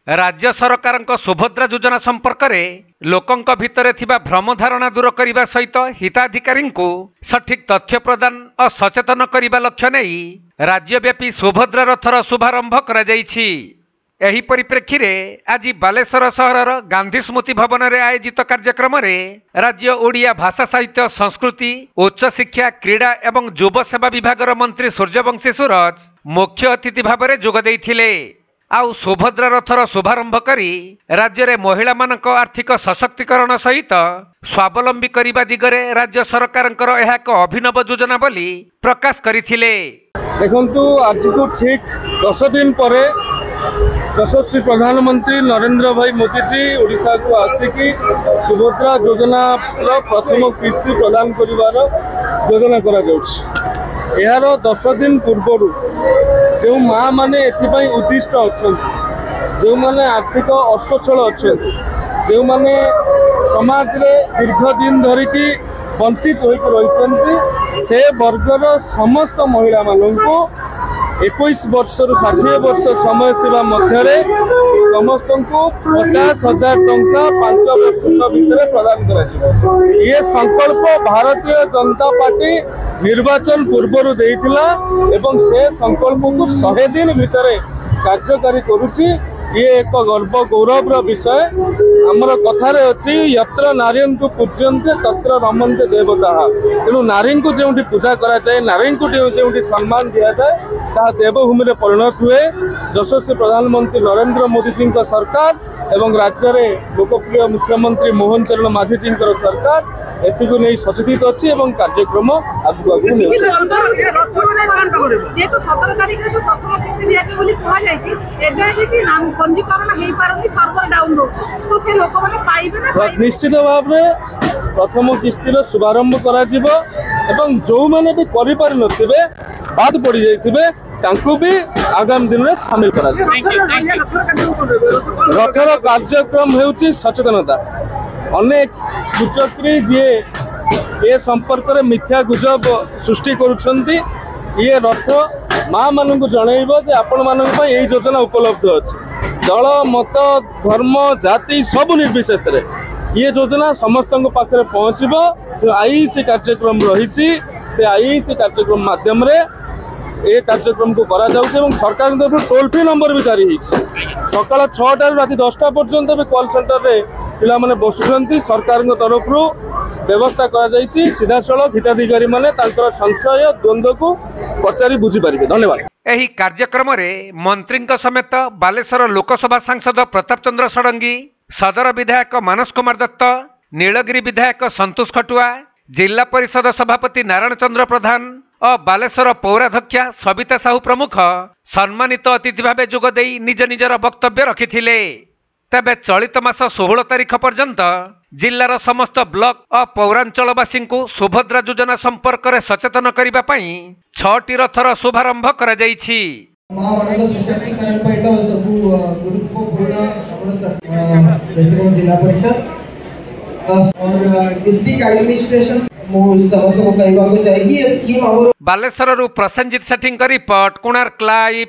राज्य सरकार सुभद्रा योजना संपर्क में लोकों भितर थिबा भ्रम धारणा दूर करने सहित हिताधिकारी सठिक तथ्य प्रदान और सचेतन करने लक्ष्य नहीं राज्यव्यापी सुभद्रा रथर शुभारंभ करा जायछि। एही परिप्रेक्षी रे आज बालेश्वर सहरर गांधी स्मृति भवन में आयोजित कार्यक्रम में राज्य ओडिया भाषा साहित्य संस्कृति उच्च शिक्षा क्रीड़ा एवं युव सेवा विभाग मंत्री सूर्यवंशी सूरज मुख्य अतिथि भाव में जोग देइथिले। आउ सुभद्रा रथर शुभारंभ करी राज्य में महिला मानक आर्थिक सशक्तिकरण सहित स्वावलंबी करने दिगरे राज्य सरकार एक अभिनव योजना बोली प्रकाश करथिले। देखंतु आज को ठीक 10 दिन पर यशस्वी प्रधानमंत्री नरेंद्र भाई मोदी जी ओडिशा को आसिकी सुभद्रा योजना प्रथम किस्ती प्रदान करिवार योजना करा जाउछि। यार 10 दिन पूर्व जो माँ मैंने एथिपाई उद्दिष्ट अच्छा जो मैंने आर्थिक असचल अच्छा जो मैंने समाज रे दीर्घ दिन धरिकी वंचित होती से वर्गर समस्त महिला मानू 21 वर्ष रु 60 वर्ष समय सीमा मध्य समस्त को 50,000 टंका 5 वर्ष भितर प्रदान कर ये संकल्प भारतीय जनता पार्टी निर्वाचन पूर्वर देइथिला एवं से संकल्प को 100 दिन भितर कार्यकारी करुछि। ये एक गर्व गौरव विषय आमर कथार अच्छी यत्र नार्यन्तु पूज्यन्ते तत्र रमन्ते देवताः। तेणु नारी को जो पूजा करा जाए नारी को जो सम्मान दि जाए ता देवभूमि परिणत हुए। यशस्वी प्रधानमंत्री नरेंद्र मोदी जी सरकार एवं राज्य में लोकप्रिय मुख्यमंत्री मोहन चरण माझी जी सरकार एथिको नहीं सचेतित अच्छी एवं कार्यक्रम आगु निश्चित भाव में प्रथम किस्तिर शुभारंभ करा जिवो एवं जो मैंने भी करि पारि नथिबे बाद पड़ी जाइथिबे तांको भी आगामी दिन में शामिल करा रथर कार्यक्रम हेउची सचेतनता। अनेक गुजराती जी ये संपर्क में मिथ्या गुजब सृष्टि करुछंती ये रथ माँ मान को जनइब जे आपण मान यही योजना उपलब्ध अच्छी दल मत धर्म जाति सब निर्विशेष रे ये योजना समस्त पाखे पहुँचब। जो आईसी कार्यक्रम रही से आईसी कार्यक्रम माध्यम रे ये कार्यक्रम को करा जाउछे एवं सरकार तरफ टोल फ्री नंबर भी जारी होइछे। सकाल 6टा रु राति 10टा पर्यंत भी कॉल सेंटर रे पिला माने बसुछंती सरकार तरफ व्यवस्था करा जाइछि। सीधा सड़क हिताधिकारी माने तांकर संशय द्वंद्व को पचारि बुझी पारिबे। धन्यवाद। एही कार्यक्रम रे मंत्री समेत बालेश्वर लोकसभा सांसद प्रताप चंद्र षडंगी सदर विधायक मानस कुमार दत्त नीलगिरी विधायक संतोष खटुआ जिला परिषद सभापति नारायण चंद्र प्रधान और बालेश्वर पौराध्यक्षा सविता साहू प्रमुख सम्मानित अतिथि भाव जोगदे निज निजर वक्तव्य रखिथिले। तेबे चलित मास 16 तारिख पर्यंत जिलार समस्त ब्लॉक और पौरांचलवासी को सुभद्रा योजना संपर्क में सचेतन करने 6टी रथर शुभारंभ करा जाइछि। जिला परिषद और डिस्ट्रिक्ट एडमिनिस्ट्रेशन बालेश्वर प्रसन्नजीत सेठी रिपोर्ट कोणार्क लाइव।